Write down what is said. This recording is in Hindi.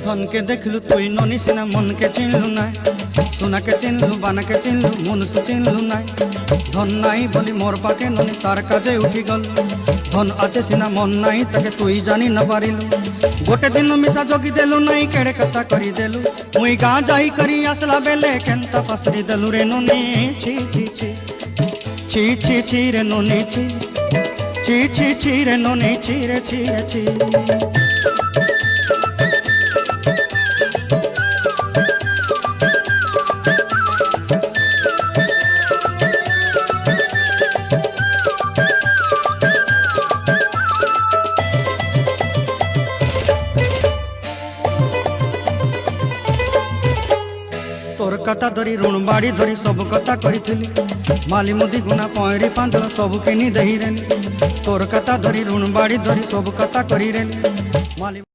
धन के देखलु तुई ननी सिना मन के चिन्हलु ना सोना के चिन्हलु बाना के चिन्हलु मनुष्य चिन्हलु ना धन नाई बोली मोर पाके ननी तार काजे उठी गल धन आचे सिना मन नाई ताके तुई जानी न पारिलु गोटे दिन मिसा जगी देलु नाई केड़े कथा करी देलु मुई गाँ जाई करी आसला बेले केंता पासरी देलु रे ननी छी छी छी छी छी छी रे ननी छी छी छी छी रे ननी छी रे छी रे छी तोर कथा धरी ऋण बाड़ी धरी सब कथा करी माली मुदी गुना पहरी पांदल सब किनी दही रेली तोर कथा धरी ऋण बाड़ी धरी सब कथा करी रेली माली